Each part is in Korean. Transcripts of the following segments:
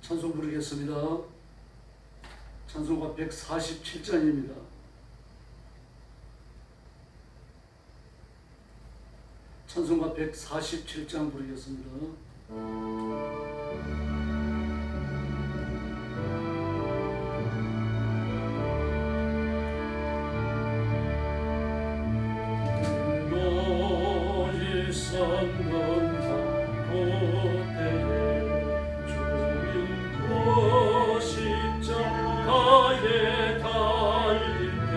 찬송 부르겠습니다. 찬송가 147장입니다. 찬송가 147장 부르겠습니다. 너의 성령과 그때에 주인 십자가에 달릴 때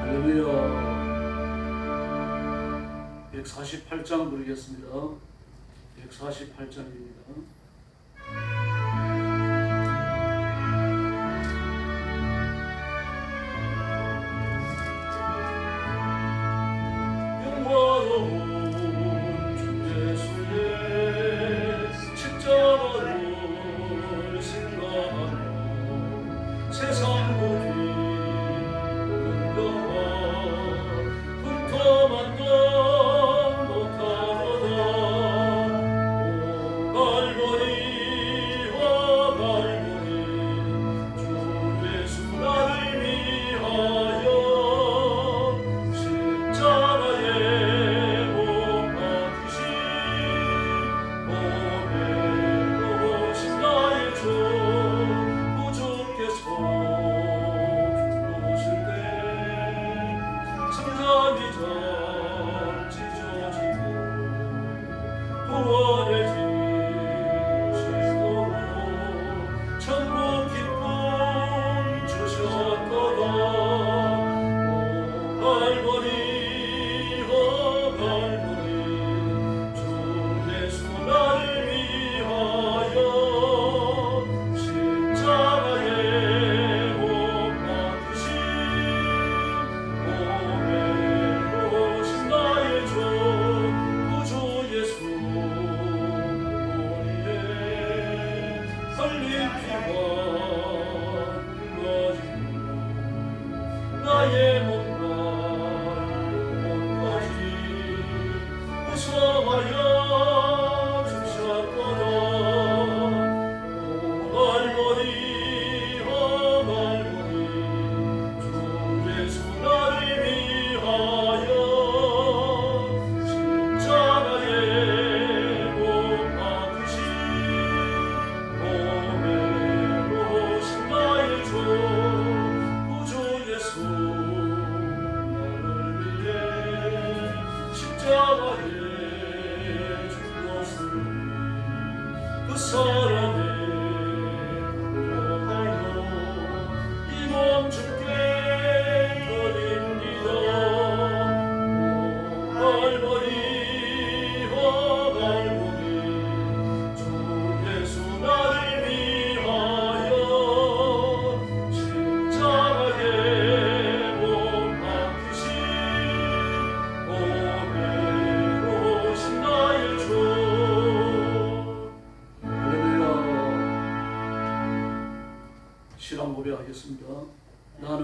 할렐루야. 148장 부르겠습니다. 148장입니다. 널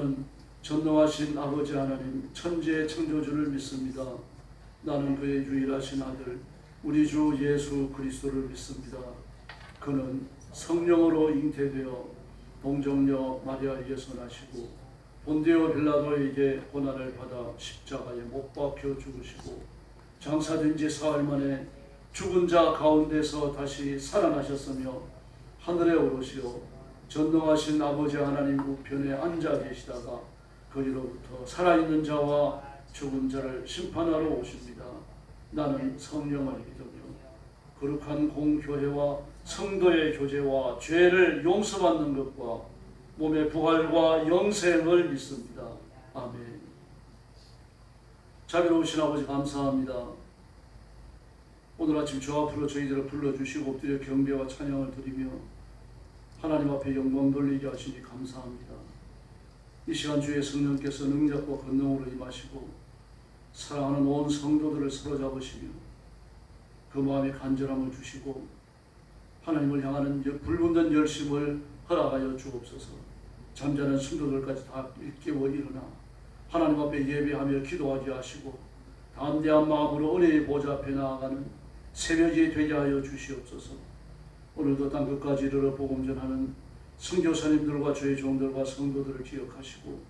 나는 전능하신 아버지 하나님 천지의 창조주를 믿습니다. 나는 그의 유일하신 아들 우리 주 예수 그리스도를 믿습니다. 그는 성령으로 잉태되어 동정녀 마리아에게서 나시고 본디오 빌라도에게 고난을 받아 십자가에 못 박혀 죽으시고 장사된 지 사흘 만에 죽은 자 가운데서 다시 살아나셨으며 하늘에 오르시어 전능하신 아버지 하나님 우편에 앉아 계시다가 거기로부터 살아있는 자와 죽은 자를 심판하러 오십니다. 나는 성령을 믿으며 거룩한 공교회와 성도의 교제와 죄를 용서받는 것과 몸의 부활과 영생을 믿습니다. 아멘. 자비로우신 아버지 감사합니다. 오늘 아침 주 앞으로 저희들을 불러주시고 엎드려 경배와 찬양을 드리며 하나님 앞에 영광 돌리게 하시니 감사합니다. 이 시간 주의 성령께서 능력과 권능으로 임하시고 사랑하는 온 성도들을 사로잡으시며 그 마음에 간절함을 주시고 하나님을 향하는 불붙는 열심을 허락하여 주옵소서. 잠자는 성도들까지 다 일깨워 일어나 하나님 앞에 예배하며 기도하게 하시고 담대한 마음으로 은혜의 보좌 앞에 나아가는 새벽이 되게 하여 주시옵소서. 오늘도 땅 끝까지 이르러 복음 전하는 선교사님들과 저희 종들과 성도들을 기억하시고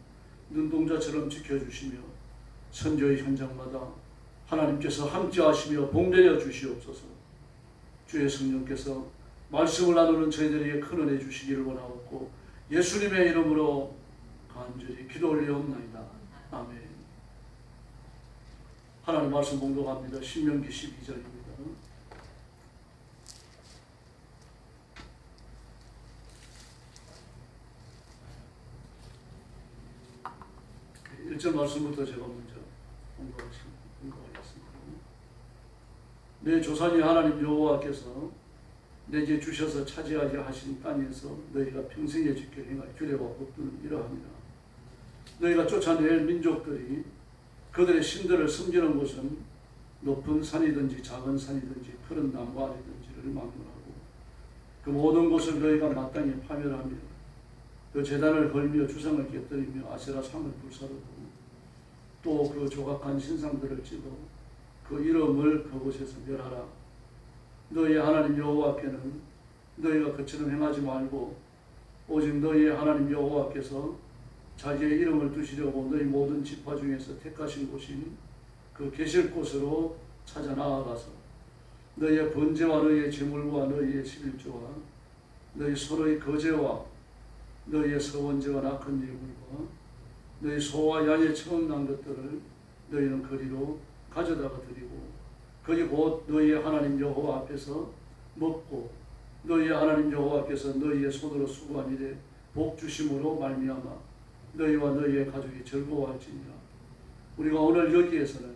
눈동자처럼 지켜주시며 선교의 현장마다 하나님께서 함께하시며 복내려 주시옵소서. 주의 성령께서 말씀을 나누는 저희들에게 큰 은혜 주시기를 원하옵고 예수님의 이름으로 간절히 기도 올리옵나이다. 아멘. 하나님 말씀 봉독합니다. 신명기 12절입니다. 1절 말씀부터 제가 먼저 공부하겠습니다. 내 조상이 하나님 여호와께서 내게 주셔서 차지하게 하신 땅에서 너희가 평생에 지켜 행할 규례와 법도는 이러합니다. 너희가 쫓아낼 민족들이 그들의 신들을 섬기는 곳은 높은 산이든지 작은 산이든지 푸른 나무 아래든지를 막론하고 그 모든 곳을 너희가 마땅히 파멸하며 그 제단을 걸며 주상을 깨뜨리며 아세라 상을 불사르고 또 그 조각한 신상들을 찍어 그 이름을 그곳에서 멸하라. 너희 하나님 여호와께는 너희가 그처럼 행하지 말고 오직 너희 하나님 여호와께서 자기의 이름을 두시려고 너희 모든 지파 중에서 택하신 곳인 그 계실 곳으로 찾아 나아가서 너희의 번제와 너희의 제물과 너희의 11조와 너희 서로의 거제와 너희의 서원제와 낙헌 예물과 너희 소와 양의 처음 난 것들을 너희는 거리로 가져다가 드리고 거기 곧 너희의 하나님 여호와 앞에서 먹고 너희의 하나님 여호와께서 너희의 손으로 수고한 일에 복 주심으로 말미암아 너희와 너희의 가족이 즐거워할지니라. 우리가 오늘 여기에서는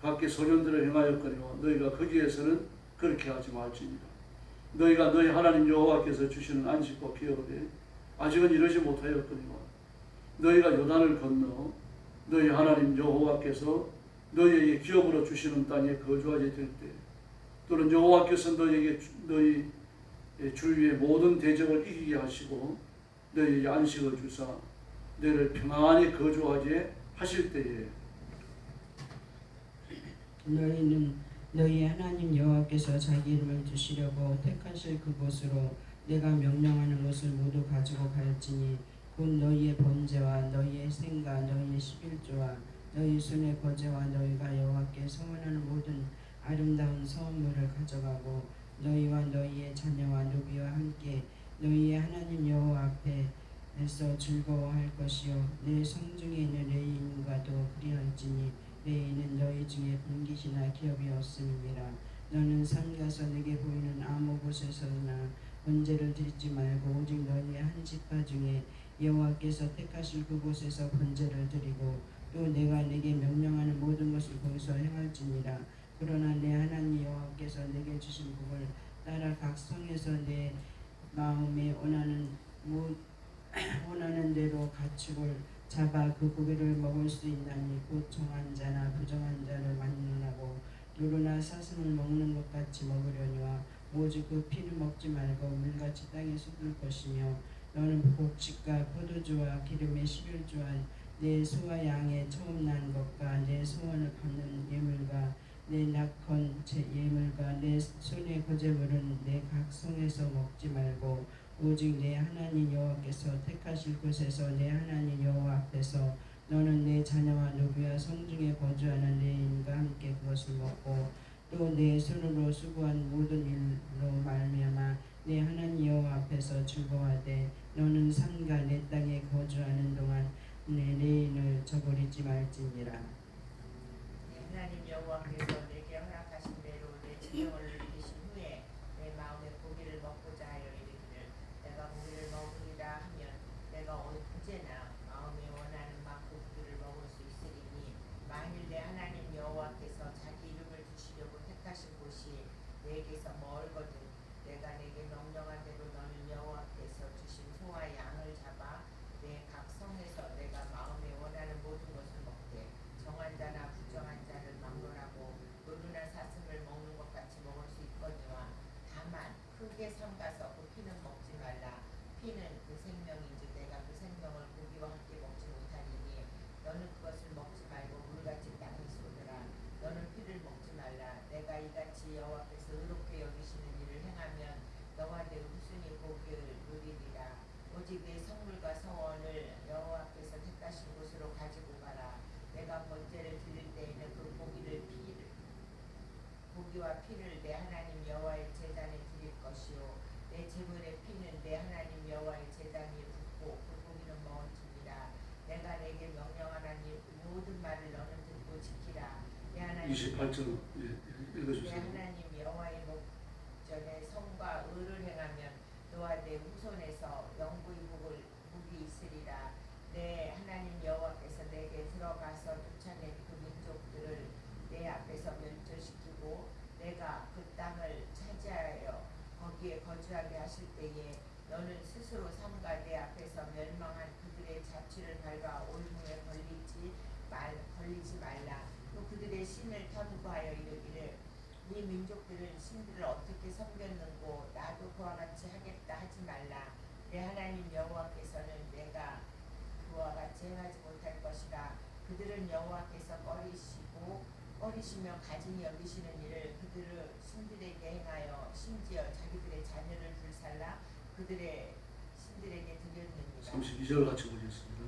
각기 소년들을 행하였거니와 너희가 거기에서는 그렇게 하지 말지니라. 너희가 너희 하나님 여호와께서 주시는 안식과 기업에 아직은 이르지 못하였거니와 너희가 요단을 건너 너희 하나님 여호와께서 너희에게 기업으로 주시는 땅에 거주하게 될 때 또는 여호와께서 너희에게 너희 주위의 모든 대적을 이기게 하시고 너희에게 안식을 주사 너희를 평안히 거주하게 하실 때에 너희는 너희 하나님 여호와께서 자기 이름을 두시려고 택하실 그곳으로 내가 명령하는 것을 모두 가지고 갈지니 곧 너희의 번제와 너희의 생과 너희의 11조와 너희 손의 거제와 너희가 여호와께 성원하는 모든 아름다운 성물을 가져가고 너희와 너희의 자녀와 노비와 함께 너희의 하나님 여호와 앞에서 즐거워할 것이요 내 성중에 있는 레위인과도 그리할지니 레위는 너희 중에 분깃이나 기업이 없음이니라. 너는 산 가서 내게 보이는 아무 곳에서나 번제를 드리지 말고 오직 너희의 한 지파 중에 여호와께서 택하실 그곳에서 번제를 드리고 또 내가 내게 명령하는 모든 것을 거기서 행할지니라. 그러나 내 하나님 여호와께서 내게 주신 복을 따라 각 성에서 내 마음에 원하는 대로 가축을 잡아 그 고기를 먹을 수 있나니 곧 정한 자나 부정한 자를 만론하고 누르나 사슴을 먹는 것 같이 먹으려니와 오직 그 피를 먹지 말고 물같이 땅에 쏟을 것이며 너는 곡식과 포도주와 기름의 11조와 내 소와 양의 처음 난 것과 내 소원을 갚는 예물과 내 낙헌 예물과 내 손의 거제물은 내 각성에서 먹지 말고 오직 내 하나님 여호와께서 택하실 곳에서 내 하나님 여호와 앞에서 너는 내 자녀와 노비와 성중에 거주하는 내 인과 함께 그것을 먹고 또 내 손으로 수고한 모든 일로 말미암아 내 하나님 여호와 앞에서 즐거워하되 너는 산과 내 땅에 거주하는 동안 내 레인을 저버리지 말지니라. 하나님 여호와께서 내게 허락하신 대로 내 지명을 누리신 후에 내 마음에 고기를 먹고자 하여 이르기를 내가 고기를 먹으리라 하면 내가 언제나 마음에 원하는 만큼 고기를 먹을 수 있으리니 만일 내 하나님 여호와께서 자기 이름을 두시려고 택하신 곳이 내게서 멀거든 내가 내게 명령한 대로 너는 여호와께서 주신 소와 양을 잡아 내 각성에서 내가 마음에 원하는 모든 것을 먹되 정한 자나 부정한 자를 막론하고 노루나 사슴을 먹는 것 같이 먹을 수 있거니와 다만 크게 삼가서 그 피는 먹지 말라. 피는 그 생명인지 내가 그 생명을 고기와 함께 먹지 못하리니 너는 그것을 먹지 말고 물같이 땅에 쏟으라. 너는 피를 먹지 말라. 내가 이같이 여호와께서 의롭게 여기시는 일을 행하면 너와 내 후손이 고기를 누리리라. 오직 내 성물과 성원을 여호와께서 택하신 곳으로 가지고 가라. 내가 번제를 드릴 때에는 그 고기와 피를 내 하나님 여호와의 제단에 드릴 것이요 내 제물의 피는 내 하나님 여호와의 제단 위에 붓고 그 고기는 먹을지니라. 내가 내게 명령하는 이 모든 말을 너는 듣고 지키라. 내 하나님 28절 내 읽어주세요. 하나님 여호와의 목전에 성과 의를 행하면 너와 내 후손에서 영구히 복이 있으리라. 내 하나님 여호와께서 내게 들어가서 쫓아낸 그 민족들을 내 앞에서 멸절시키고 내가 그 땅을 차지하여 거기에 거주하게 하실 때에 너는 스스로 삼가 내 앞에서 멸망한 그들의 자취를 밟아 올무에 걸리지 말라. 또 그들의 신을 탐구하여 이르기를 네 민족들은 신들을 어떻게 섬겼는고 나도 그와 같이 하겠다 하지 말라. 내 하나님 여호와께서는 내가 그와 같이 행하지 못할 것이라. 그들은 여호와께서 꺼리시며 가증히 여기시는 일을 그들을 신들에게 행하여 심지어 자기들의 자녀를 불살라 그들의 신들에게 드렸느니라. 32절 같이 보겠습니다.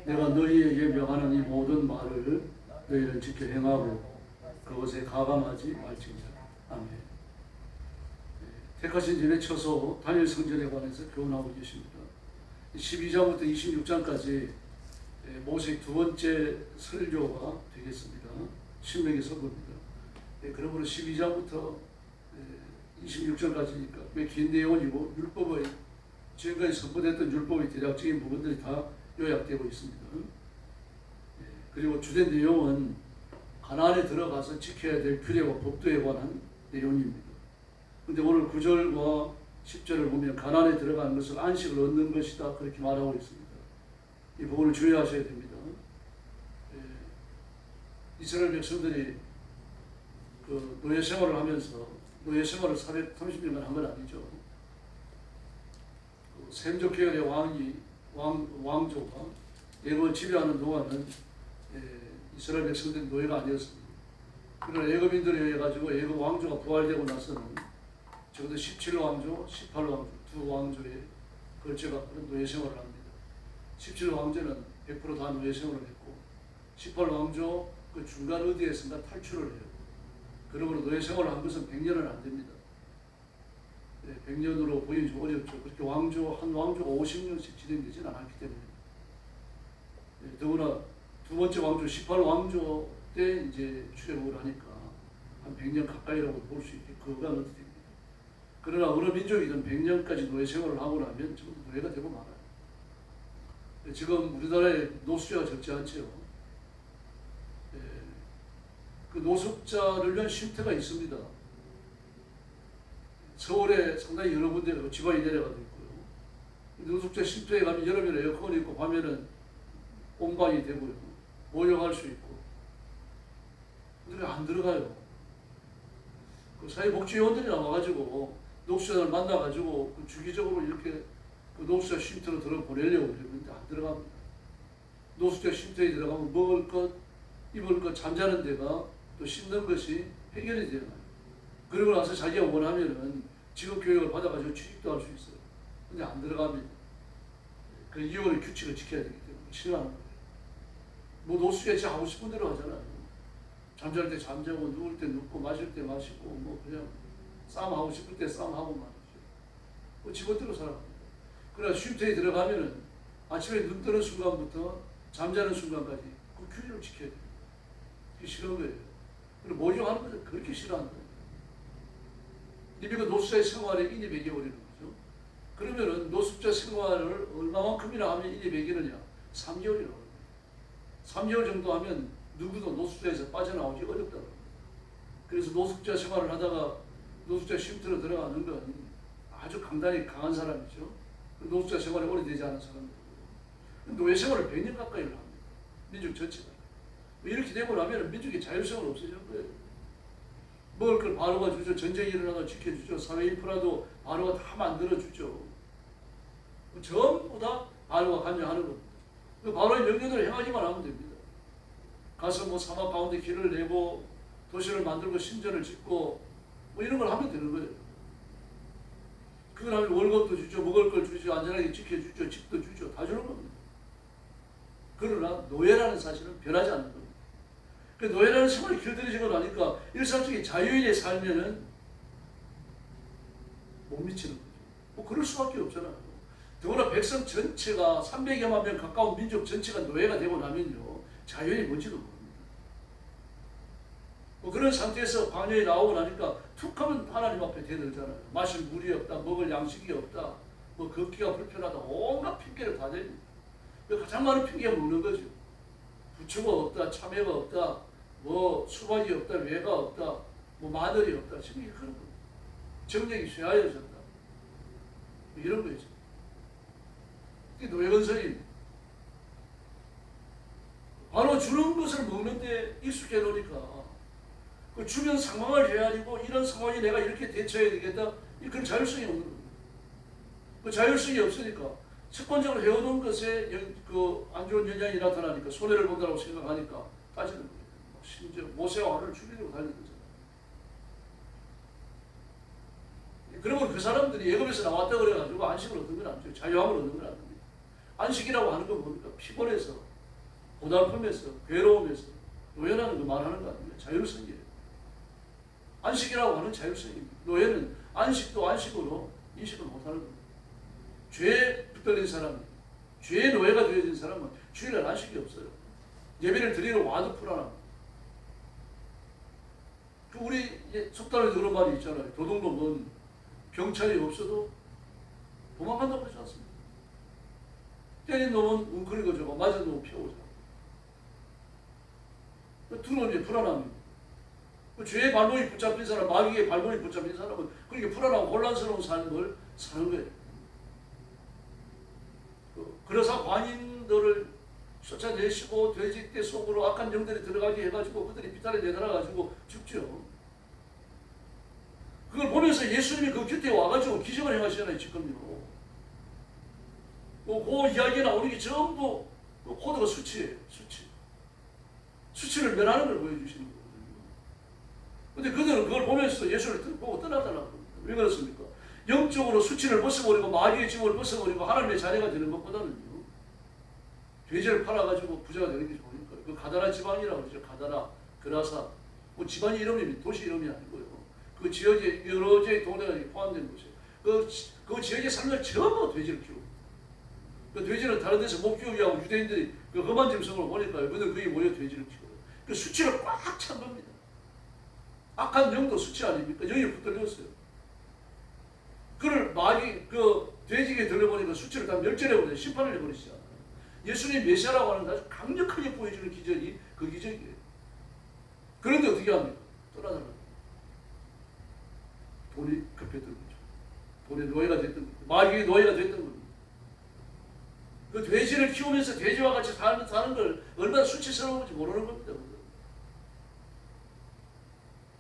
내가 너희에게 명하는 이 모든 말을 너희는 지켜 행하고 그것에 가감하지 말지니라. 아멘. 택하신 일에 쳐서 단일 성전에 관해서 교훈하고 계십니다. 12장부터 26장까지 모세의 두 번째 설교가 되겠습니다. 신명기 서부입니다. 그러므로 12장부터 26장까지니까 꽤 긴 내용이고 율법의 지금까지 선포됐던 율법의 대략적인 부분들이 다 요약되고 있습니다. 그리고 주된 내용은 가나안에 들어가서 지켜야 될 규례와 법도에 관한 내용입니다. 그런데 오늘 9절과 10절을 보면 가나안에 들어가는 것을 안식을 얻는 것이다 그렇게 말하고 있습니다. 이 부분을 주의하셔야 됩니다. 이스라엘 백성들이 그 노예 생활을 하면서 노예 생활을 430년간 한 건 아니죠. 그 셈족 계열의 왕조가 애굽을 지배하는 동안은 이스라엘 백성들이 노예가 아니었습니다. 그러나 애굽인들에 의해 가지고 애굽 왕조가 부활되고 나서는 적어도 17왕조, 18왕조 두 왕조에 걸쳐갖고는 노예 생활을 합니다. 17왕조는 100% 다 노예 생활을 했고 18왕조 그 중간 어디에선가 탈출을 해요. 그러므로 노예 생활을 한 것은 100년은 안 됩니다. 100년으로 보기는 좀 어렵죠. 그렇게 한 왕조가 50년씩 진행되지는 않았기 때문에. 더구나 두 번째 왕조 18왕조 때 이제 출애굽을 하니까 한 100년 가까이라고 볼 수 있게 그거가 어떻게 됩니다. 그러나 어느 민족이든 100년까지 노예 생활을 하고 나면 전부 노예가 되고 말아요. 지금 우리나라에 노숙자가 적지 않죠. 그 노숙자를 위한 쉼터가 있습니다. 서울에 상당히 여러 군데 지방에 내려가도 있고요. 노숙자 쉼터에 가면 여름에는 에어컨이 있고 밤에는 온방이 되고요. 모욕할 수 있고. 근데 안 들어가요. 그 사회복지요원들이 나와가지고 노숙자를 만나가지고 주기적으로 이렇게 그 노숙자 쉼터로 들어보내려고 그랬는데 안 들어갑니다. 노숙자 쉼터에 들어가면 먹을 것, 입을 것, 잠자는 데가 또 씻는 것이 해결이 되나요? 그러고 나서 자기가 원하면은 직업 교육을 받아가지고 취직도 할 수 있어요. 근데 안 들어갑니다. 그 이혼의 규칙을 지켜야 되기 때문에 싫어하는 거예요. 뭐 노숙자 진짜 하고 싶은 대로 하잖아요. 잠잘 때 잠자고 누울 때 눕고 마실 때 마시고 뭐 그냥 싸움하고 싶을 때 싸움하고 말이죠. 뭐 직업대로 살아갑니다. 그러나 쉼터에 들어가면은 아침에 눈 뜨는 순간부터 잠자는 순간까지 그 규율을 지켜야 돼요. 그게 싫은 거예요. 그리고 모욕하는 것을 그렇게 싫어하는 거예요. 이미 그 노숙자의 생활에 인이 배겨버리는 거죠. 그러면은 노숙자 생활을 얼마만큼이나 하면 인이 배기느냐? 3개월이라고 합니다. 3개월 정도 하면 누구도 노숙자에서 빠져나오기 어렵다고 합니다. 그래서 노숙자 생활을 하다가 노숙자 쉼터로 들어가는 건 아주 강단이 강한 사람이죠. 노숙자 생활이 오래되지 않은 사람들이고 노예 생활을 100년 가까이를 합니다. 민족 전체가. 이렇게 되고 나면 민족의 자율성은 없어지는 거예요. 먹을 걸 바로가 주죠. 전쟁이 일어나도 지켜주죠. 사회 인프라도 바로가 다 만들어주죠. 전부 다 바로가 관여하는 겁니다. 바로의 명령대로 행하기만 하면 됩니다. 가서 뭐 사막 가운데 길을 내고 도시를 만들고 신전을 짓고 뭐 이런 걸 하면 되는 거예요. 그걸 하면 월급도 주죠. 먹을 걸 주죠. 안전하게 지켜주죠. 집도 주죠. 다 주는 겁니다. 그러나 노예라는 사실은 변하지 않는 겁니다. 그 노예라는 생활이 길들여지고 나니까 일상적인 자유인의 삶에는 못 미치는 거죠. 뭐 그럴 수밖에 없잖아요. 더구나 백성 전체가 300여만 명 가까운 민족 전체가 노예가 되고 나면요. 자유인이 뭔지도 모릅니다. 뭐 그런 상태에서 광야에 나오고 나니까 툭 하면 하나님 앞에 대들잖아요. 마실 물이 없다. 먹을 양식이 없다. 뭐 걷기가 불편하다. 온갖 핑계를 다 댑니다. 가장 많은 핑계가 먹는 거죠. 부추가 없다. 참외가 없다. 뭐 수박이 없다. 외가 없다. 뭐 마늘이 없다. 지금 그런 거예요. 정력이 쇠하여졌다. 뭐 이런 거죠. 이게 노예건설입니다. 바로 주는 것을 먹는데 익숙해 놓으니까 그 주변 상황을 헤아리고 이런 상황이 내가 이렇게 대처해야 되겠다. 그런 자율성이 없는 겁니다. 그 자율성이 없으니까 습관적으로 해오던 것에 그 안 좋은 영향이 나타나니까 손해를 본다고 생각하니까 따지는 거예요. 심지어 모세와 아론을 죽이려고 달린 거잖아요. 그러면 그 사람들이 애굽에서 나왔다 그래가지고 안식을 얻는 건 아니죠. 자유함을 얻는 건 아닙니다. 안식이라고 하는 건 뭡니까? 피곤해서, 고달픔에서, 괴로움에서 노예라는 거 말하는 거 아닙니까? 자율성이에요. 안식이라고 하는 자율성입니다. 노예는 안식도 안식으로 인식을 못하는 겁니다. 죄에 붙들린 사람, 죄의 노예가 되어진 사람은 주일날 안식이 없어요. 예배를 드리러 와도 불안합니다. 우리 속담에도 그런 말이 있잖아요. 도둑놈은 경찰이 없어도 도망간다고 하지 않습니까? 때린 놈은 웅크리고 자고 맞은 놈은 피하고 자고. 두 놈이 불안합니다. 죄의 발목이 붙잡힌 사람, 마귀의 발목이 붙잡힌 사람은 그렇게 불안하고 혼란스러운 삶을 사는 거예요. 그래서 관인들을 쫓아내시고 돼지떼 속으로 악한 영들이 들어가게 해가지고 그들이 비탈에 내달아가지고 죽죠. 그걸 보면서 예수님이 그 곁에 와가지고 기적을 행하시잖아요. 지금요. 그 이야기에 나오는 게 전부 코드가 수치예요. 수치를 면하는 걸 보여주시는 거거든요. 근데 그들은 그걸 보면서 예수를 보고 떠나달라고 합니다. 왜 그렇습니까? 영적으로 수치를 벗어버리고 마귀의 짐을 벗어버리고 하나님의 자녀가 되는 것보다는요. 돼지를 팔아가지고 부자가 되는 게 좋으니까. 그 가다라 지방이라고 그러죠. 가다라, 그라사. 뭐 지방 이름이 도시 이름이 아니고요. 그 지역에 여러 개의 동네가 포함된 곳이에요. 그 지역에 사람들 전부 돼지를 키우고. 그 돼지는 다른 데서 못 키우게 하고 유대인들이 그 험한 짐승을 보니까 그들 거기 모여 돼지를 키워요. 그 수치를 꽉 찬 겁니다. 악한 영도 수치 아닙니까? 영이 붙들렸어요. 그를 마귀 그 돼지에 들려보니까 수치를 다 멸절해버려요. 심판을 해버리시잖아요. 예수님 메시아라고 하는 아주 강력하게 보여주는 기적이 그 기적이에요. 그런데 어떻게 합니까? 떠나달라고. 돈이 급했던 거죠. 돈의 노예가 됐던 거죠. 마귀의 노예가 됐던 겁니다. 그 돼지를 키우면서 돼지와 같이 사는 걸 얼마나 수치스러운지 모르는 겁니다.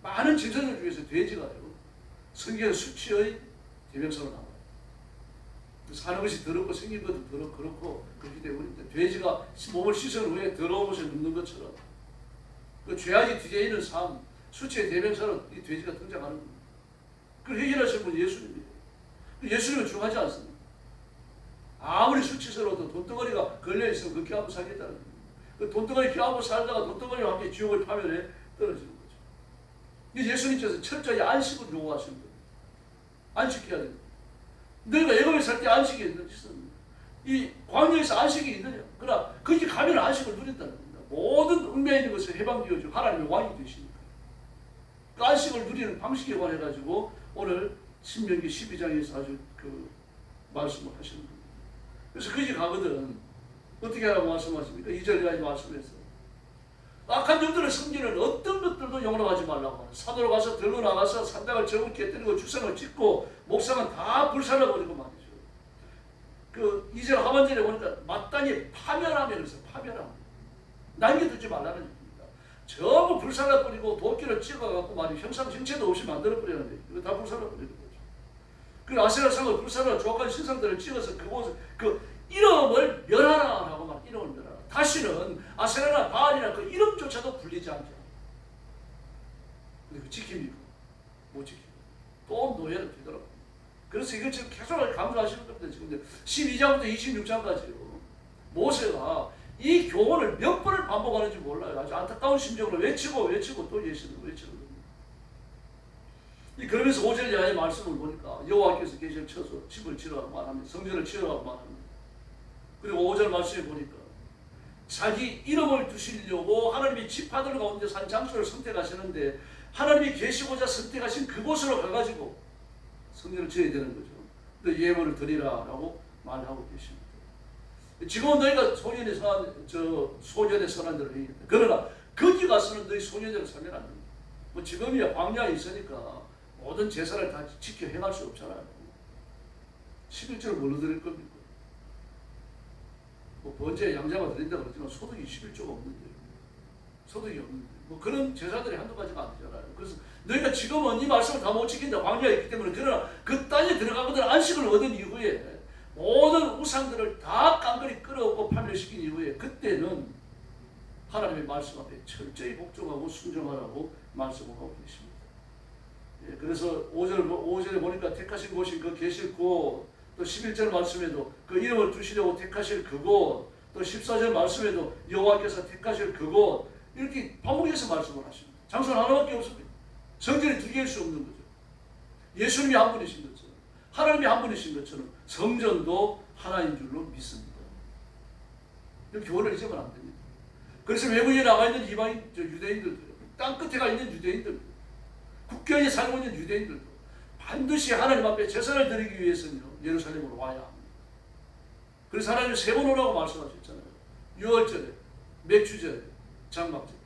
많은 짐승들 중에서 돼지가요. 성경의 수치의 대명사로 나와요. 사는 것이 더럽고 생긴 것도 그렇고 그렇기 때문에 돼지가 몸을 씻은 후에 더러운 옷을 눕는 것처럼 그 죄악이 뒤에 있는 삶, 수치의 대명사로 이 돼지가 등장하는 겁니다. 그걸 해결하신 분이 예수님입니다. 예수님은 중하지 않습니다. 아무리 수치스러워도 돈덩어리가 걸려있으면 그 껴안고 살겠다는 겁니다. 그 돈덩어리 껴안고 살다가 돈덩어리와 함께 지옥을 파멸해 떨어지는 거죠. 예수님께서 철저히 안식을 요구하시는 거예요. 안식해야 됩니다. 너희가 애굽에 살 때 안식이 있었는데 이 광야에서 안식이 있느냐? 그러나 거기 가면 안식을 누린다는 겁니다. 모든 운명에 있는 것을 해방되어주고 하나님의 왕이 되시니까 그 안식을 누리는 방식에 관해 가지고 오늘 신명기 12장에서 아주 그 말씀을 하시는 겁니다. 그래서 거기 가거든 어떻게 하라고 말씀하십니까? 2절까지 말씀해서 악한 영들을 섬기는 어떤 것들도 용납하지 말라고 하는 산으로 가서 들고 나가서 산당을 저을 깨뜨리고 주상을 짓고 목상은 다 불살라버리고 말이죠. 그 2절 하반절에 보니까 마땅히 파멸하면서 파멸합니다. 남겨두지 말라는 얘기입니다. 전부 불살라버리고 도끼를 찍어갖고 말이죠. 형상 정체도 없이 만들어버리는데 이거 다 불살라버리는 거죠. 그 아세라상을 불살라 조악한 신상들을 찍어서 그곳을 그 이름을 멸하라라고 말 이름을 멸하라. 다시는 아세라나 바알이나 그 이름조차도 불리지 않게 합니다. 근데 그 지킵니까? 못 지킵니다. 또 노예는 되더라고요. 그래서 이걸 지금 계속 강조하시는 겁니다. 지금 12장부터 26장까지요. 모세가 이 교훈을 몇 번을 반복하는지 몰라요. 아주 안타까운 심정으로 외치고 또 예수님을 외치는 겁니다. 그러면서 5절 이하의 말씀을 보니까 여호와께서 계시를 쳐서 집을 지으라고 말합니다. 성전을 지으라고 말합니다. 그리고 5절 말씀에 보니까 자기 이름을 두시려고 하나님이 지파들 가운데 산 장소를 선택하시는데 하나님이 계시고자 선택하신 그곳으로 가가지고 성전을 지어야 되는 거죠. 또 예물을 드리라라고 말하고 계십니다. 지금은 너희가 소년의 선한 대로 해야겠다. 그러나 거기 가서는 너희 소년대로 살면 안 됩니다. 뭐 지금이야 광야에 있으니까 모든 제사를 다 지켜 행할 수 없잖아요. 11조를 뭘로 드릴 겁니까? 뭐 번제에 양자가 드린다고 그러지만 소득이 11조가 없는데 소득이 없는데 뭐 그런 제사들이 한두 가지가 안 되잖아요. 그래서 너희가 지금은 이 말씀을 다 못 지킨다. 광야에 있기 때문에 그러나 그 땅에 들어가거든 안식을 얻은 이후에 모든 우상들을 다 깡그리 끌어오고 파멸시킨 이후에 그때는 하나님의 말씀 앞에 철저히 복종하고 순종하라고 말씀하고 계십니다. 예, 그래서 5절에 보니까 택하신 곳이 그 계실 곳, 또 11절 말씀에도 그 이름을 두시려고 택하실 그곳, 또 14절 말씀에도 여호와께서 택하실 그곳, 이렇게 반복해서 말씀을 하십니다. 장소는 하나밖에 없습니다. 성전이 두 개일 수 없는 거죠. 예수님이 한 분이신 것처럼 하나님이 한 분이신 것처럼 성전도 하나인 줄로 믿습니다. 이 교훈을 잊으면 안 됩니다. 그래서 외국에 나가 있는 이방인 유대인들도 땅 끝에 가 있는 유대인들도 국경에 살고 있는 유대인들도 반드시 하나님 앞에 제사를 드리기 위해서는 예루살렘으로 와야 합니다. 그래서 하나님이 세 번 오라고 말씀하셨잖아요. 6월절에, 맥주절에, 장막절에.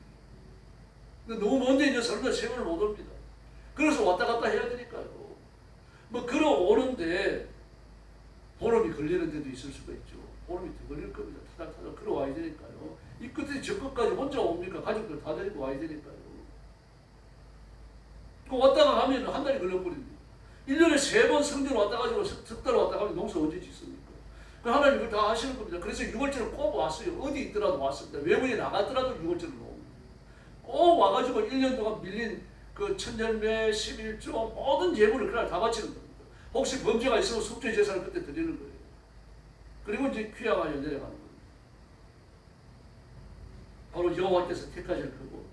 너무 먼데 있는 사람들 세 번을 못 옵니다. 그래서 왔다 갔다 해야 되니까요. 뭐 걸어오는데 보름이 걸리는 데도 있을 수가 있죠. 보름이 더 걸릴 겁니다. 타닥타닥 걸어와야 되니까요. 이 끝에 저 끝까지 혼자 옵니까? 가족들 다 데리고 와야 되니까요. 그 왔다가 가면 한 달이 걸려버립니다. 1년에 3번 성전 왔다 가지고 석 달 왔다 가면 농사 언제 짓습니까? 그 하나님 이걸 다 하시는 겁니다. 그래서 6월절을 꼭 왔어요. 어디 있더라도 왔습니다. 외부에 나갔더라도 6월절을 옵니다. 꼭 와가지고 1년 동안 밀린 그 천열매, 11조 모든 예물을 그날 다 바치는 겁니다. 혹시 범죄가 있으면 속죄 제사를 그때 드리는 거예요. 그리고 이제 귀향하여 내려가는 겁니다. 바로 여호와께서 택하실 거고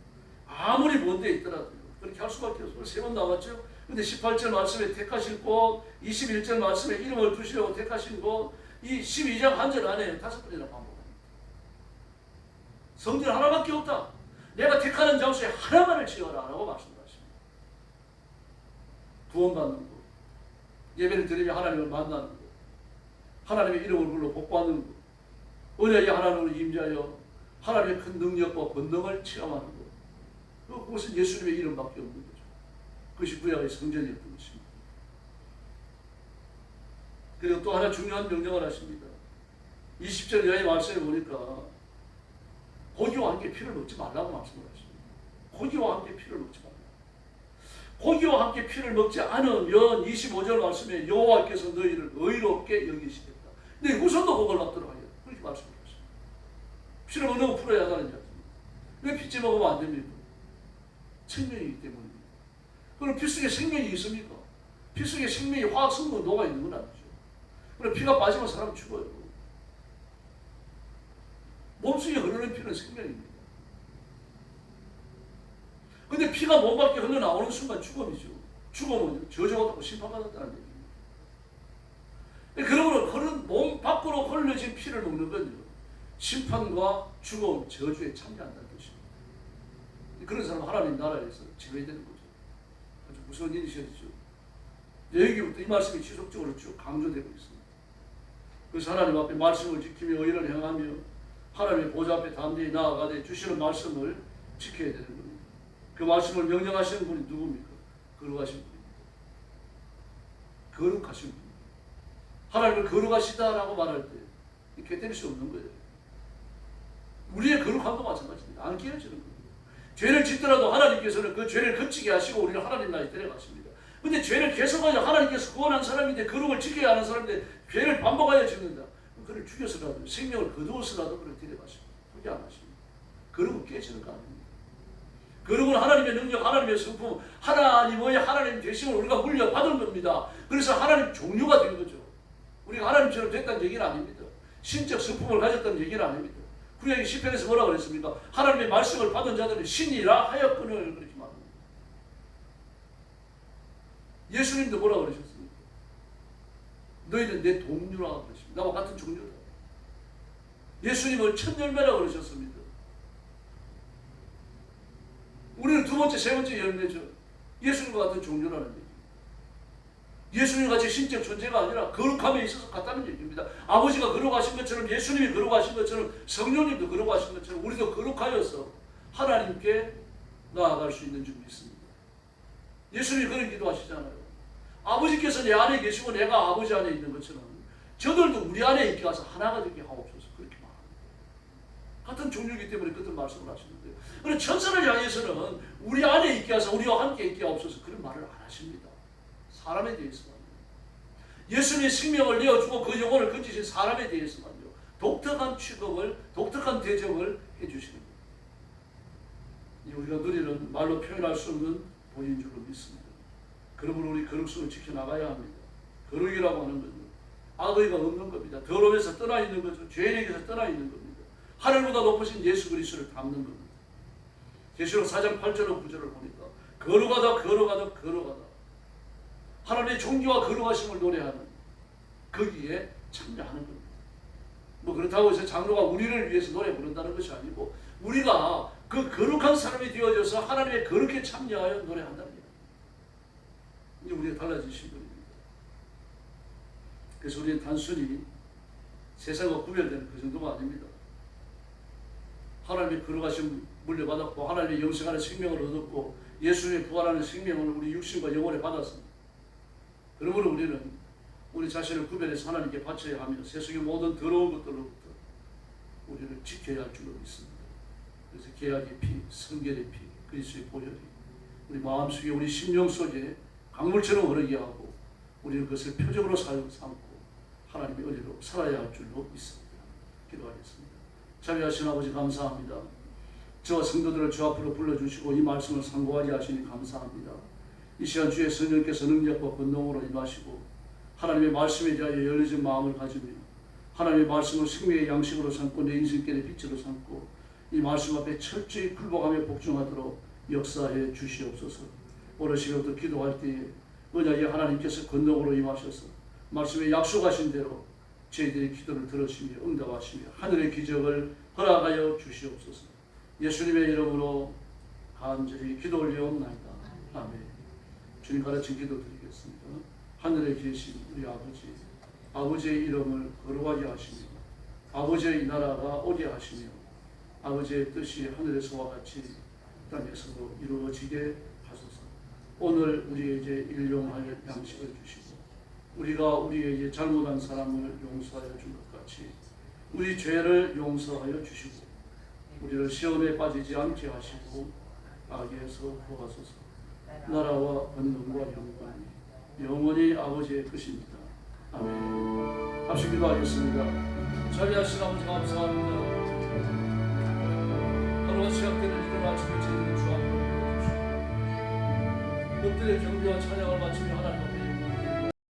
아무리 먼 데 있더라도요. 그렇게 할 수밖에 없어요. 세 번 나왔죠. 근데 18절 말씀에 택하실 곳, 21절 말씀에 이름을 두시려고 택하신 곳, 이 12장 한 절 안에 5번이나 반복합니다. 성전 하나밖에 없다. 내가 택하는 장소에 하나만을 지어라 라고 말씀하십니다. 구원받는 것, 예배를 드리며 하나님을 만나는 것, 하나님의 이름을 불러 복받는 것, 은혜의 하나님으로 임자여 하나님의 큰 능력과 권능을 체험하는 것, 그것은 예수님의 이름밖에 없는 거죠. 그것이 구약의 성전이었던 것입니다. 그리고 또 하나 중요한 명령을 하십니다. 20절 이하의 말씀에 보니까 고기와 함께 피를 넣지 말라고 말씀을 하십니다. 고기와 함께 피를 넣지 말라. 고기와 함께 피를 먹지 않으면 25절 말씀에 여호와께서 너희를 의롭게 여기시겠다. 네 후손도 그걸 납도록 하여 그렇게 말씀하셨습니다. 피를 먹는 거 풀어야 하다는 얘기입니다. 왜 피째 먹으면 안 됩니까? 생명이기 때문입니다. 그럼 피 속에 생명이 있습니까? 피 속에 생명이 화학 성분 녹아 있는 건 아니죠. 그럼 피가 빠지면 사람은 죽어요. 몸속에 흐르는 피는 생명입니다. 근데 피가 몸 밖에 흘러나오는 순간 죽음이죠. 죽음은 저주받고 심판받았다는 얘기입니다. 그러므로 몸 밖으로 흘러진 피를 먹는 건요, 심판과 죽음, 저주에 참여한다는 것입니다. 그런 사람은 하나님 나라에서 제외되는 거죠. 아주 무서운 일이시죠. 여기부터 이 말씀이 지속적으로 쭉 강조되고 있습니다. 그래서 하나님 앞에 말씀을 지키며 의를 행하며 하나님의 보좌 앞에 담대히 나아가되 주시는 말씀을 지켜야 되는 겁니다. 그 말씀을 명령하시는 분이 누굽니까? 거룩하신 분입니다. 거룩하신 분입니다. 하나님을 거룩하시다라고 말할 때 이렇게 때릴 수 없는 거예요. 우리의 거룩함도 마찬가지입니다. 안 깨어지는 거예요. 죄를 짓더라도 하나님께서는 그 죄를 그치게 하시고 우리를 하나님 나라에 데려가십니다. 근데 죄를 계속하여 하나님께서 구원한 사람인데 거룩을 지켜야 하는 사람인데 죄를 반복하여 짓는다. 그를 죽여서라도 생명을 거두어서라도 그를 데려가십니다. 그렇게 안 하십니다. 거룩은 깨지는 거 아닙니다. 거룩은 하나님의 능력, 하나님의 성품, 하나님의 하나님 되심을 우리가 물려받은 겁니다. 그래서 하나님 종류가 된 거죠. 우리가 하나님처럼 됐다는 얘기는 아닙니다. 신적 성품을 가졌다는 얘기는 아닙니다. 구약의 시편에서 뭐라고 그랬습니까? 하나님의 말씀을 받은 자들은 신이라 하였거늘 그렇게 말합니다. 예수님도 뭐라고 그러셨습니까? 너희는 내 동료라 그러십니다. 나와 같은 종류다. 예수님은 첫 열매라고 그러셨습니다. 우리는 두 번째, 세 번째 열매죠. 예수님과 같은 종류라는 얘기. 예수님같이 신적 존재가 아니라 거룩함에 있어서 같다는 얘기입니다. 아버지가 거룩하신 것처럼 예수님이 거룩하신 것처럼 성령님도 거룩하신 것처럼 우리도 거룩하여서 하나님께 나아갈 수 있는 줄 믿습니다. 예수님이 그런 기도하시잖아요. 아버지께서 내 안에 계시고 내가 아버지 안에 있는 것처럼 저들도 우리 안에 있게 와서 하나가 되게 하옵소서 그렇게 말합니다. 같은 종류이기 때문에 그런 말씀을 하시는데요. 그런데 천사를 향해서는 우리 안에 있게 와서 우리와 함께 있게 하옵소서 그런 말을 안 하십니다. 사람에 대해서만요. 예수님의 생명을 내어주고 그 영혼을 건지신 사람에 대해서만요. 독특한 취급을, 독특한 대접을 해주시는 겁니다. 우리가 누리는 말로 표현할 수 없는 본인 줄로 믿습니다. 그러므로 우리 거룩성을 지켜나가야 합니다. 거룩이라고 하는 것은 악의가 없는 겁니다. 더러움에서 떠나 있는 거죠. 죄인에게서 떠나 있는 겁니다. 하늘보다 높으신 예수 그리스도를 닮는 겁니다. 계시록 4장 8절로 9절을 보니까 거룩하다 거룩하다 거룩하다 하나님의 존귀와 거룩하심을 노래하는 거기에 참여하는 겁니다. 뭐 그렇다고 해서 장로가 우리를 위해서 노래 부른다는 것이 아니고 우리가 그 거룩한 사람이 되어져서 하나님의 거룩에 참여하여 노래한다는 얘기입니다. 이제 우리가 달라지신 분입니다. 그래서 우리는 단순히 세상과 구별되는 그 정도가 아닙니다. 하나님의 거룩하심 물려받았고 하나님의 영생하는 생명을 얻었고 예수님의 부활하는 생명을 우리 육신과 영혼에 받았습니다. 그러므로 우리는 우리 자신을 구별해서 하나님께 바쳐야 하며 세상의 모든 더러운 것들로부터 우리를 지켜야 할 줄로 믿습니다. 그래서 계약의 피, 성결의 피, 그리스도의 보혈이 우리 마음속에 우리 심령 속에 강물처럼 흐르게 하고 우리는 그것을 표적으로 삼고 하나님의 은혜로 살아야 할 줄로 믿습니다. 기도하겠습니다. 자비하신 아버지 감사합니다. 저와 성도들을 주 앞으로 불러주시고 이 말씀을 상고하게 하시니 감사합니다. 이 시간 주의 성령께서 능력과 권능으로 임하시고 하나님의 말씀에 대하여 열려진 마음을 가지며 하나님의 말씀을 생명의 양식으로 삼고 내 인생길의 빛으로 삼고 이 말씀 앞에 철저히 굴복하며 복종하도록 역사해 주시옵소서. 오늘 시간부터 기도할 때에 언약의 하나님께서 권능으로 임하셔서 말씀에 약속하신 대로 저희들의 기도를 들으시며 응답하시며 하늘의 기적을 허락하여 주시옵소서. 예수님의 이름으로 간절히 기도 올려옵나이다. 아멘. 주님 가르친 기도 드리겠습니다. 하늘에 계신 우리 아버지, 아버지의 이름을 거룩하게 하시며 아버지의 나라가 오게 하시며 아버지의 뜻이 하늘에서와 같이 땅에서도 이루어지게 하소서. 오늘 우리에게 일용할 양식을 주시고 우리가 우리에게 잘못한 사람을 용서하여 준 것 같이 우리 죄를 용서하여 주시고 우리를 시험에 빠지지 않게 하시고 악에서 구하소서. 나라와 권능과 영광이 영원히 아버지의 것입니다. 아멘. 합시 기도하겠습니다. 자비하신 아버지 감사합니다. 하루가 시작되는 이른 아침에 저희를 주 앞으로 불러주시고 엎드려 경배와 찬양을 마치며 하나님 앞에